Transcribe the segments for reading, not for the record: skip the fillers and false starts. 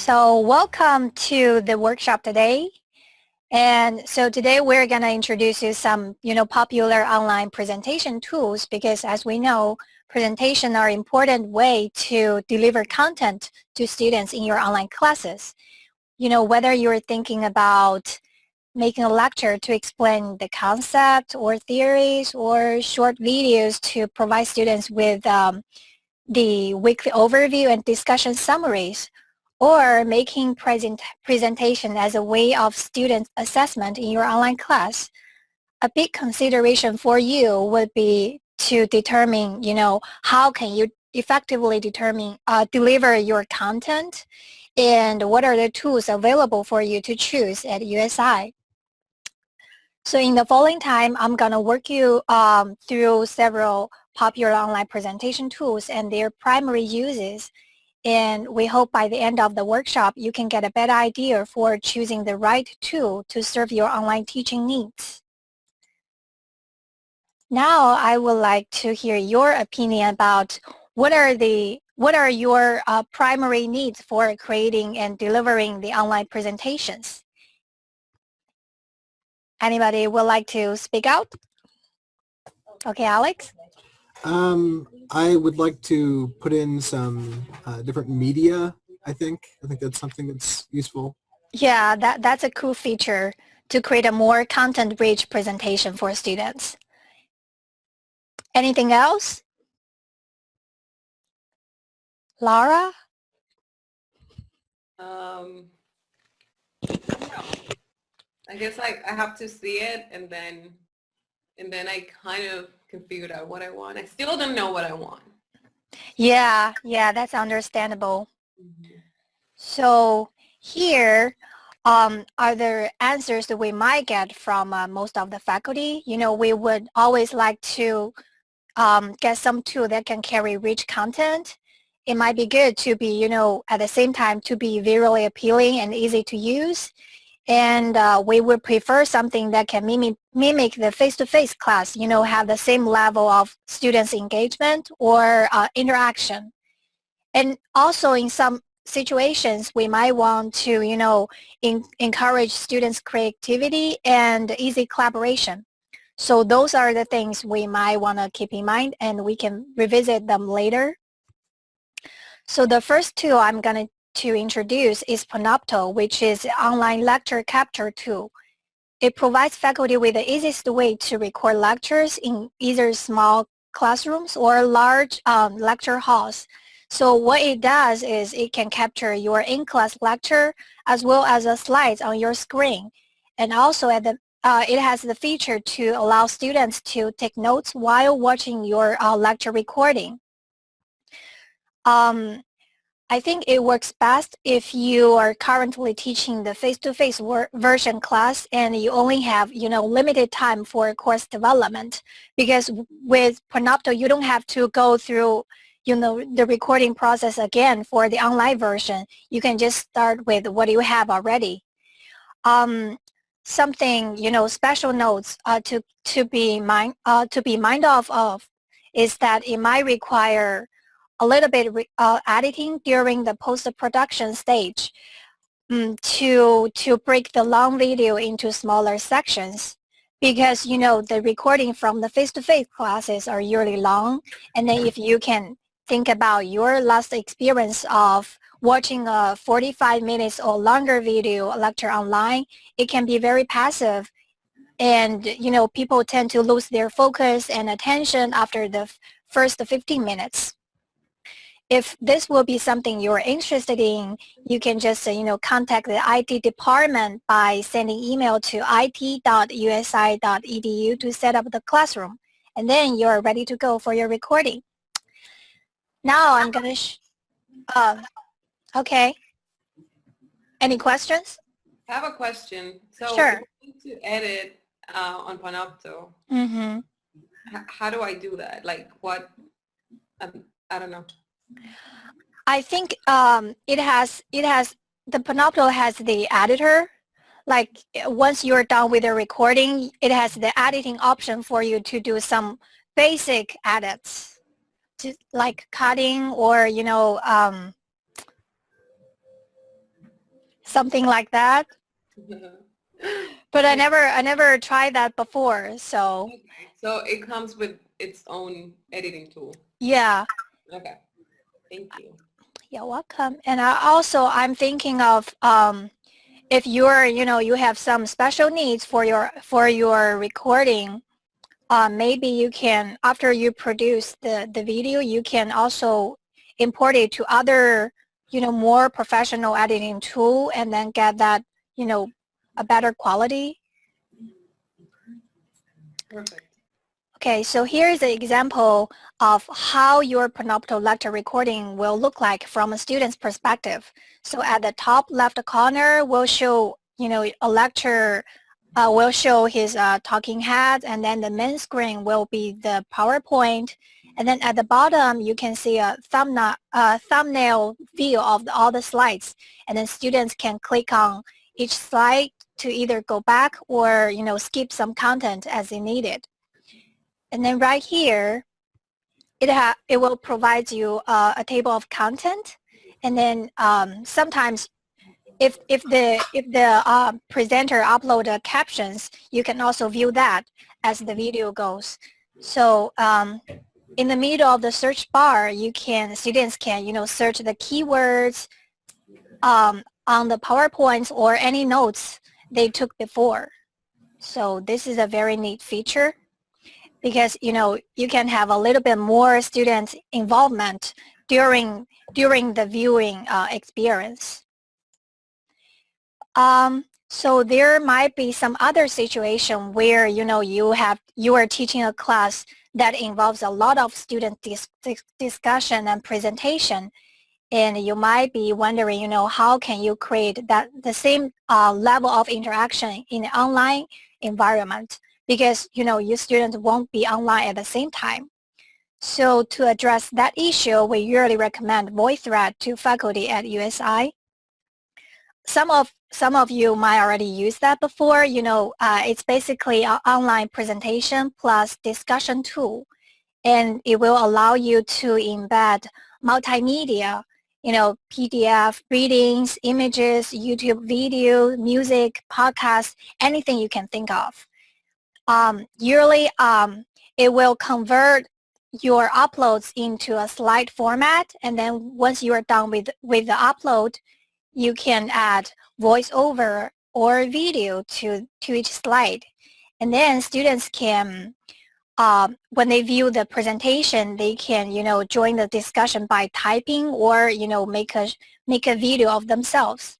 So welcome to the workshop today. And so today we're going to introduce you some, popular online presentation tools because as we know, presentation are an important way to deliver content to students in your online classes. Whether you're thinking about making a lecture to explain the concept or theories or short videos to provide students with the weekly overview and discussion summaries, or making presentation as a way of student assessment in your online class. A big consideration for you would be to determine, how can you effectively deliver your content, and what are the tools available for you to choose at USI. So in the following time, I'm going to work you through several popular online presentation tools and their primary uses. And we hope by the end of the workshop, you can get a better idea for choosing the right tool to serve your online teaching needs. Now, I would like to hear your opinion about what are your primary needs for creating and delivering the online presentations. Anybody would like to speak out? Okay, Alex? I would like to put in some different media, I think. I think that's something that's useful. Yeah, that's a cool feature to create a more content-rich presentation for students. Anything else? Laura? No. I guess I have to see it and then I kind of can figure out what I want. I still don't know what I want. Yeah, that's understandable. Mm-hmm. So here are the answers that we might get from most of the faculty. We would always like to get some tool that can carry rich content. It might be good to be, at the same time to be visually appealing and easy to use. And we would prefer something that can mimic the face-to-face class, have the same level of students' engagement or interaction. And also in some situations, we might want to, encourage students' creativity and easy collaboration. So those are the things we might want to keep in mind, and we can revisit them later. So the first tool I'm going to introduce is Panopto, which is an online lecture capture tool. It provides faculty with the easiest way to record lectures in either small classrooms or large lecture halls. So what it does is it can capture your in-class lecture as well as the slides on your screen. And also it has the feature to allow students to take notes while watching your lecture recording. I think it works best if you are currently teaching the face-to-face version class and you only have, limited time for course development. Because with Panopto, you don't have to go through, the recording process again for the online version. You can just start with what you have already. Something, special notes to be mindful of is that it might require a little bit editing during the post-production stage to break the long video into smaller sections, because the recording from the face-to-face classes are usually long, and then if you can think about your last experience of watching a 45 minutes or longer video lecture online, it can be very passive, and people tend to lose their focus and attention after the first 15 minutes. If this will be something you're interested in, you can just, contact the IT department by sending email to it.usi.edu to set up the classroom. And then you're ready to go for your recording. Now I'm going to, okay. Any questions? I have a question. So Sure. if I need to edit on Panopto, Mm-hmm. How do I do that? Like what? I don't know. I think the Panopto has the editor. Like once you're done with the recording, it has the editing option for you to do some basic edits, like cutting or something like that. But I never tried that before. So Okay. So it comes with its own editing tool. yeah. Okay. Thank you. You're welcome. And I'm thinking of if you have some special needs for your recording, maybe you can, after you produce the video, you can also import it to other, more professional editing tool and then get that, a better quality. Perfect. Okay, so here is an example of how your Panopto lecture recording will look like from a student's perspective. So at the top left corner, we'll show, a lecture will show his talking head, and then the main screen will be the PowerPoint. And then at the bottom, you can see a thumbnail view of all the slides. And then students can click on each slide to either go back or, skip some content as they need it. And then right here, it will provide you a table of content. And then sometimes if the presenter upload captions, you can also view that as the video goes. So in the middle of the search bar, students can search the keywords on the PowerPoints or any notes they took before. So this is a very neat feature, because you can have a little bit more student involvement during the viewing experience. So there might be some other situation where you are teaching a class that involves a lot of student discussion and presentation, and you might be wondering how can you create the same level of interaction in an online environment, because your students won't be online at the same time. So to address that issue, we usually recommend Voicethread to faculty at USI. Some of you might already use that before. It's basically an online presentation plus discussion tool, and it will allow you to embed multimedia, PDF, readings, images, YouTube video, music, podcast, anything you can think of. Usually, it will convert your uploads into a slide format, and then once you are done with the upload, you can add voiceover or video to each slide. And then students can, when they view the presentation, they can, join the discussion by typing or, make a video of themselves.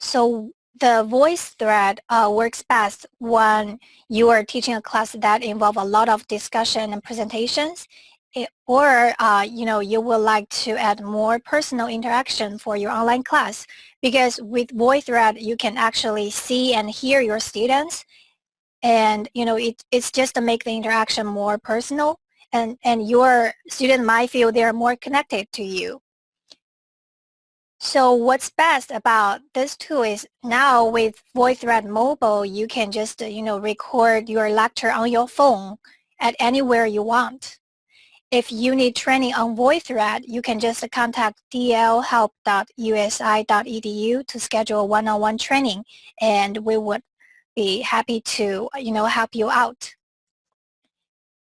So the Voicethread works best when you are teaching a class that involve a lot of discussion and presentations, or you would like to add more personal interaction for your online class, because with Voicethread you can actually see and hear your students, and it's just to make the interaction more personal, and your student might feel they're more connected to you. So what's best about this tool is now with Voicethread Mobile, you can just, record your lecture on your phone at anywhere you want. If you need training on Voicethread, you can just contact dlhelp.usi.edu to schedule a one-on-one training, and we would be happy to, help you out.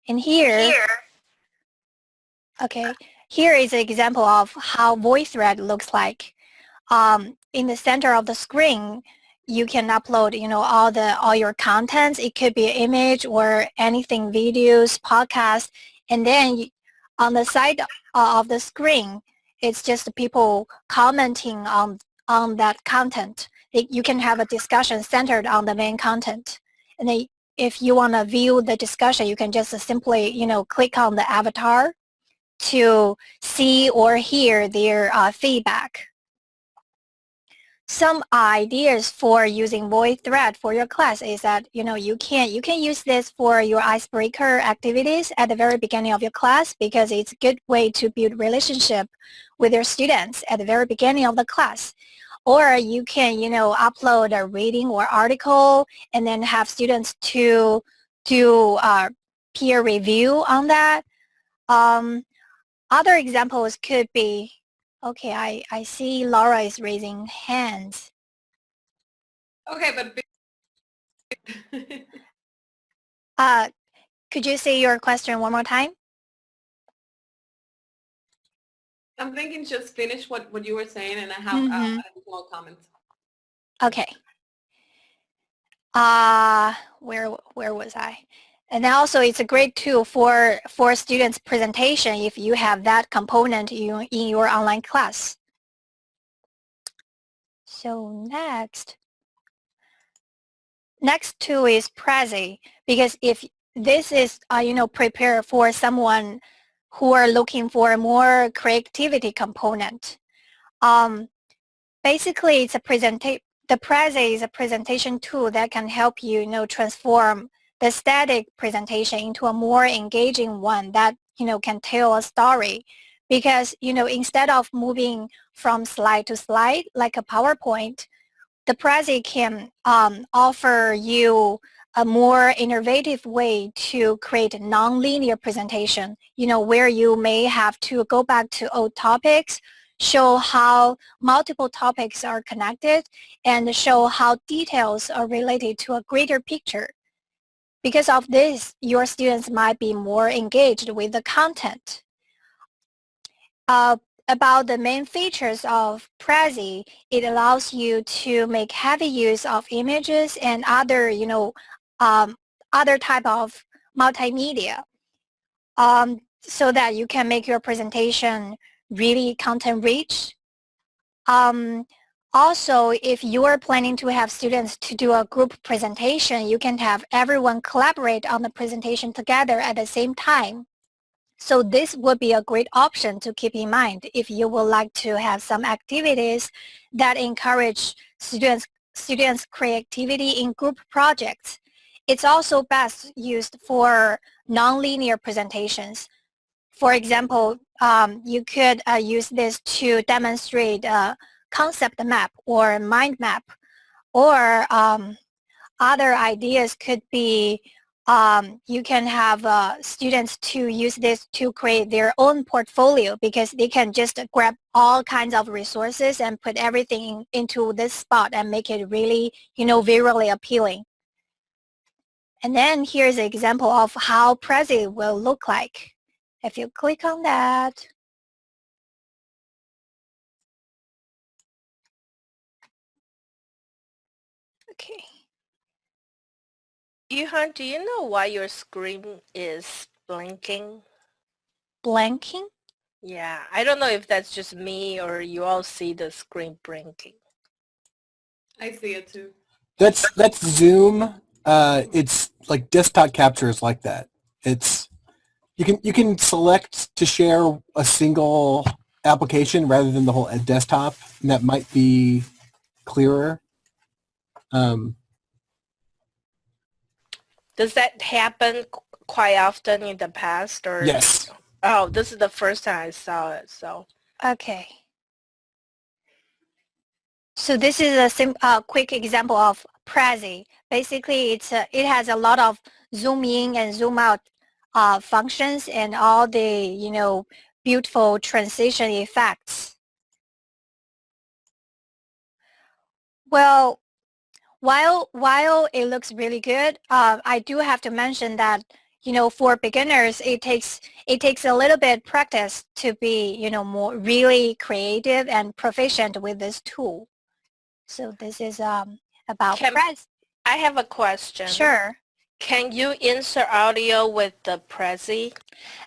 And here is an example of how Voicethread looks like. In the center of the screen, you can upload, all your contents. It could be an image or anything, videos, podcasts, and then on the side of the screen, it's just people commenting on that content. You can have a discussion centered on the main content, and then if you want to view the discussion, you can just simply, click on the avatar to see or hear their feedback. Some ideas for using Voicethread for your class is that you can use this for your icebreaker activities at the very beginning of your class, because it's a good way to build relationship with your students at the very beginning of the class. Or you can upload a reading or article and then have students to do peer review on that. Other examples could be Okay, I see Laura is raising hands. Okay, but Could you say your question one more time? I'm thinking just finish what you were saying, and I have Mm-hmm. additional comments. Okay. Where was I? And then also it's a great tool for students' presentation if you have that component in your online class. So next tool is Prezi, because if this is prepared for someone who are looking for a more creativity component. Basically, it's the Prezi is a presentation tool that can help you, transform the static presentation into a more engaging one that, can tell a story. Because, instead of moving from slide to slide like a PowerPoint, the Prezi can offer you a more innovative way to create a non-linear presentation, where you may have to go back to old topics, show how multiple topics are connected, and show how details are related to a greater picture. Because of this, your students might be more engaged with the content. About the main features of Prezi, it allows you to make heavy use of images and other, other type of multimedia, so that you can make your presentation really content rich. Also, if you are planning to have students to do a group presentation, you can have everyone collaborate on the presentation together at the same time. So this would be a great option to keep in mind if you would like to have some activities that encourage students' creativity in group projects. It's also best used for nonlinear presentations. For example, you could use this to demonstrate a concept map or mind map, or other ideas could be you can have students to use this to create their own portfolio, because they can just grab all kinds of resources and put everything into this spot and make it really, visually appealing. And then here's an example of how Prezi will look like. If you click on that, okay, Yuhan, do you know why your screen is blinking? blanking. Yeah, I don't know if that's just me or you all see the screen blinking. I see it too. That's Zoom. It's like desktop captures like that. It's you can select to share a single application rather than the whole desktop, and that might be clearer. Um, Does that happen quite often in the past, or? yes. Oh, this is the first time I saw it, so. Okay. So this is a quick example of Prezi. Basically, it has a lot of zoom in and zoom out functions and all the beautiful transition effects. Well, while it looks really good, I do have to mention that for beginners it takes a little bit practice to be more really creative and proficient with this tool. So this is about Prezi. I have a question. Sure. Can you insert audio with the Prezi?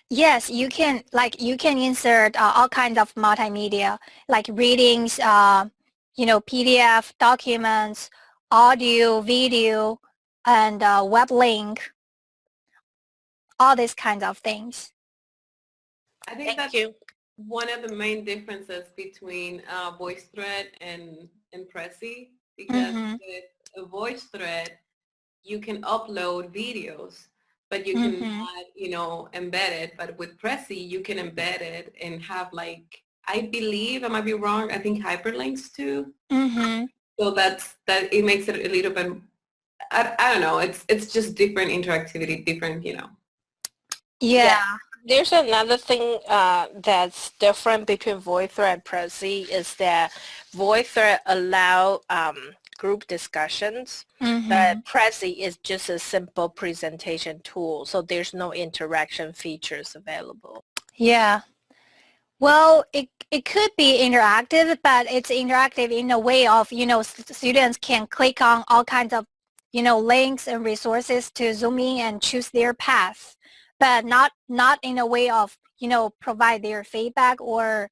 Yes, you can. You can insert all kinds of multimedia, like readings, PDF documents, audio, video, and web link, all these kinds of things. I think Thank that's you. one of the main differences between Voicethread and Prezi, because Mm-hmm. with a Voicethread, you can upload videos, but you can Mm-hmm. not, embed it. But with Prezi, you can embed it and have I believe, I might be wrong, I think hyperlinks too. Mm-hmm. So that it makes it a little bit, I don't know, it's just different interactivity, different. Yeah. There's another thing that's different between Voicethread and Prezi is that Voicethread allow group discussions, but Prezi is just a simple presentation tool, so there's no interaction features available. Yeah. Well, it could be interactive, but it's interactive in a way of, students can click on all kinds of, links and resources to zoom in and choose their path, but not in a way of, provide their feedback or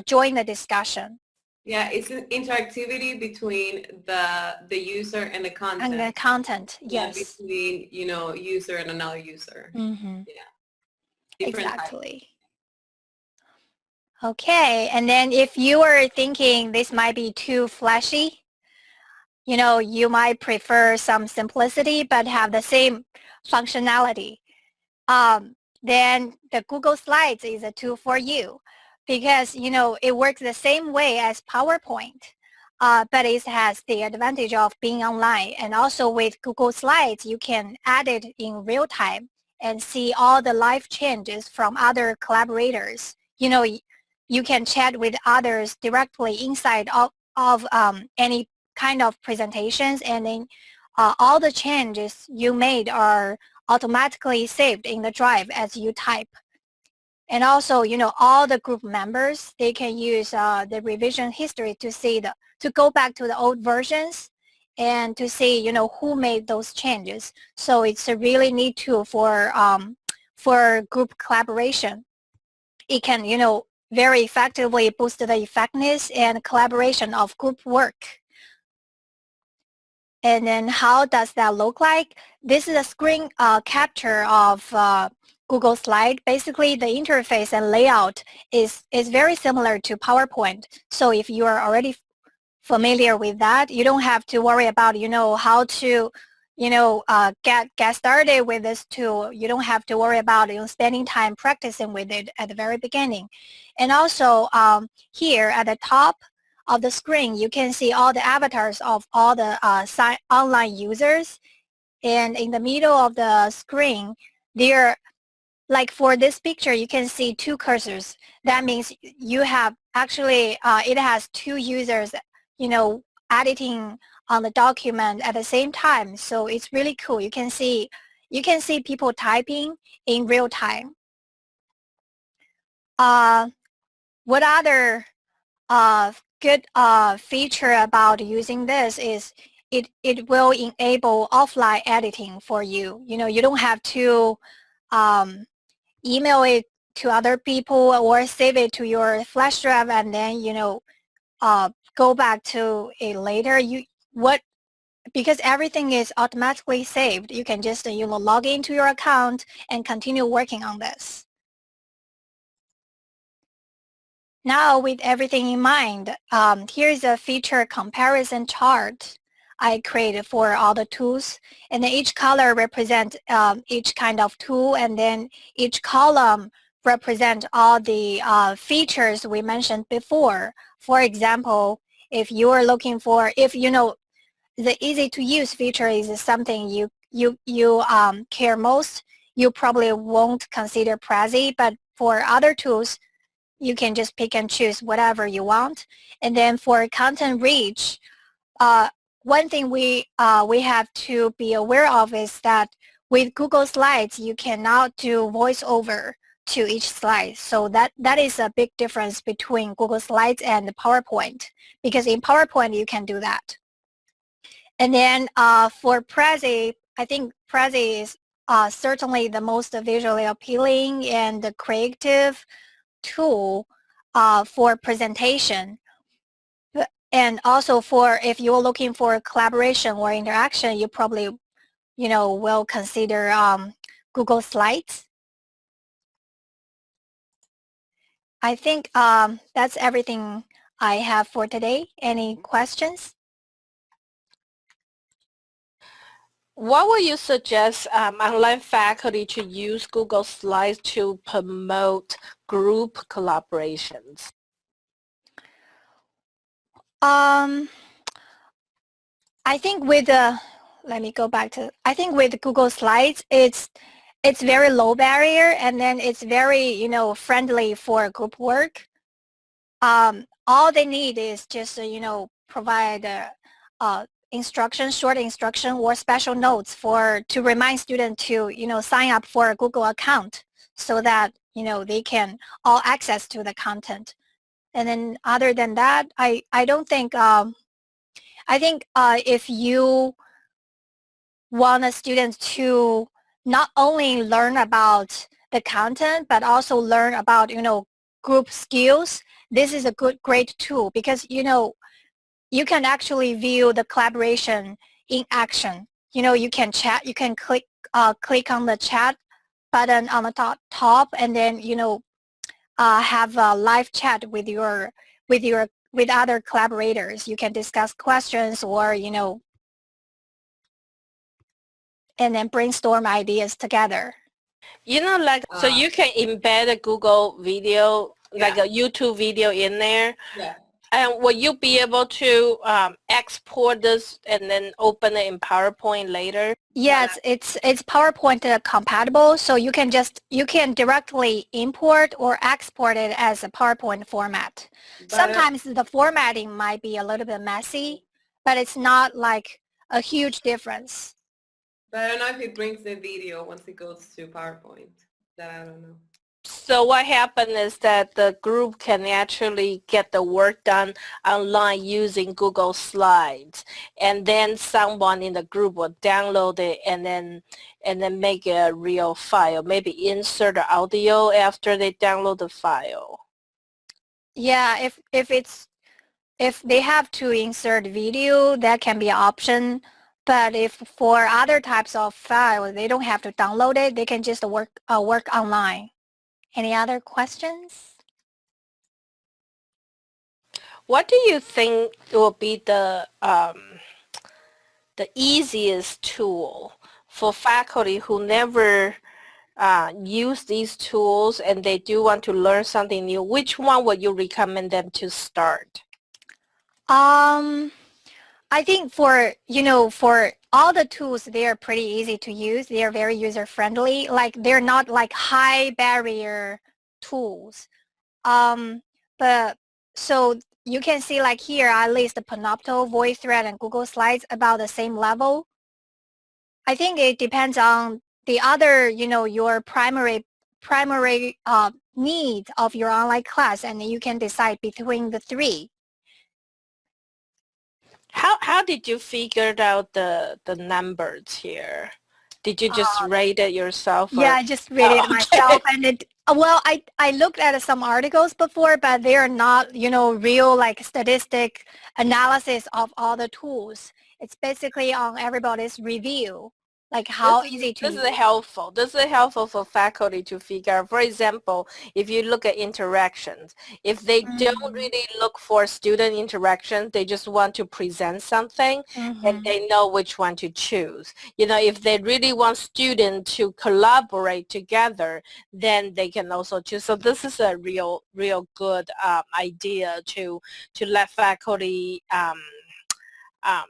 join the discussion. Yeah, it's an interactivity between the user and the content. And the content, Yeah, yes. between, user and another user. Mm-hmm. Yeah. Different types. Exactly. Okay, and then if you are thinking this might be too flashy, you might prefer some simplicity but have the same functionality. Then the Google Slides is a tool for you because, it works the same way as PowerPoint, but it has the advantage of being online. And also with Google Slides, you can add it in real time and see all the live changes from other collaborators. You can chat with others directly inside of any kind of presentations, and then all the changes you made are automatically saved in the drive as you type. And also, all the group members, they can use the revision history to see to go back to the old versions and to see, who made those changes. So it's a really neat tool for group collaboration. It can, very effectively boost the effectiveness and collaboration of group work. And then how does that look like? This is a screen capture of Google Slide. Basically, the interface and layout is very similar to PowerPoint. So if you are already familiar with that, you don't have to worry about, how to, get started with this tool. You don't have to worry about, spending time practicing with it at the very beginning. And also here at the top of the screen, you can see all the avatars of all the online users. And in the middle of the screen, there, like for this picture, you can see two cursors. That means you have actually, it has two users, editing on the document at the same time. So it's really cool. You can see people typing in real time. What other good feature about using this is it will enable offline editing for you. You don't have to email it to other people or save it to your flash drive and then go back to it later. Because everything is automatically saved, you can just log into your account and continue working on this. Now, with everything in mind, here's a feature comparison chart I created for all the tools. And then each color represents each kind of tool, and then each column represents all the features we mentioned before. For example, if you are looking for, the easy to use feature is something you care most, you probably won't consider Prezi, but for other tools, you can just pick and choose whatever you want. And then for content reach, one thing we have to be aware of is that with Google Slides, you cannot do voiceover to each slide. So that is a big difference between Google Slides and PowerPoint, because in PowerPoint, you can do that. And then for Prezi, I think Prezi is certainly the most visually appealing and creative tool for presentation. And also for if you're looking for collaboration or interaction, you probably, will consider Google Slides. I think that's everything I have for today. Any questions? What would you suggest online faculty to use Google Slides to promote group collaborations? I think with let me go back to, I think with Google Slides, it's very low barrier, and then it's very, friendly for group work. All they need is just, provide short instruction or special notes to remind students to, sign up for a Google account so that, they can all access to the content. And then other than that, I don't think, I think if you want a student to not only learn about the content, but also learn about, group skills, this is a great tool because, you can actually view the collaboration in action. You can chat, you can click on the chat button on the top and then, have a live chat with other collaborators. You can discuss questions or, and then brainstorm ideas together. So you can embed a Google video, like a YouTube video in there. Yeah. And will you be able to export this and then open it in PowerPoint later? Yes, it's PowerPoint compatible, so you can directly import or export it as a PowerPoint format. Sometimes the formatting might be a little bit messy, but it's not like a huge difference. But I don't know if it brings the video once it goes to PowerPoint. That I don't know. So what happened is that the group can actually get the work done online using Google Slides, and then someone in the group will download it and then make a real file. Maybe insert the audio after they download the file. Yeah, if they have to insert video, that can be an option. But if for other types of files, they don't have to download it. They can just work online. Any other questions? What do you think will be the easiest tool for faculty who never use these tools and they do want to learn something new? Which one would you recommend them to start? I think for all the tools, they are pretty easy to use. They are very user-friendly. Like they're not like high barrier tools. But so you can see like here, at least the Panopto, Voicethread, and Google Slides about the same level. I think it depends on the other, your primary need of your online class, and you can decide between the three. How did you figure out the numbers here? Did you just rate it yourself? Yeah, I just read it myself, and I looked at some articles before, but they are not, real like statistic analysis of all the tools. It's basically on everybody's review, like how easy to use. This is helpful for faculty to figure out. For example, if you look at interactions, if they don't really look for student interactions, they just want to present something, and they know which one to choose. If they really want students to collaborate together, then they can also choose. So this is a real good idea to let faculty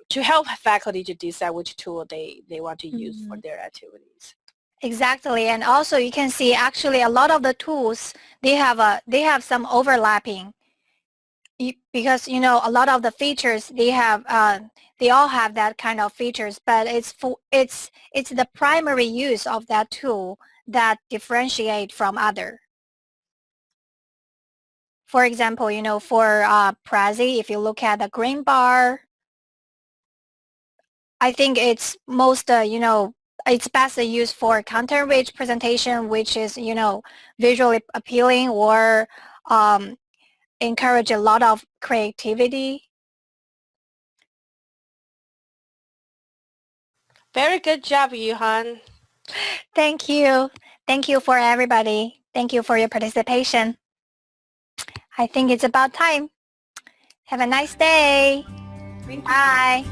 to help faculty to decide which tool they want to use for their activities. Exactly, and also you can see actually a lot of the tools, they have some overlapping because a lot of the features they all have that kind of features, but it's the primary use of that tool that differentiate from other. For example, for Prezi, if you look at the green bar, I think it's most, it's best used for content-rich presentation, which is, visually appealing or encourage a lot of creativity. Very good job, Yuhan. Thank you. Thank you for everybody. Thank you for your participation. I think it's about time. Have a nice day. Thank you. Bye.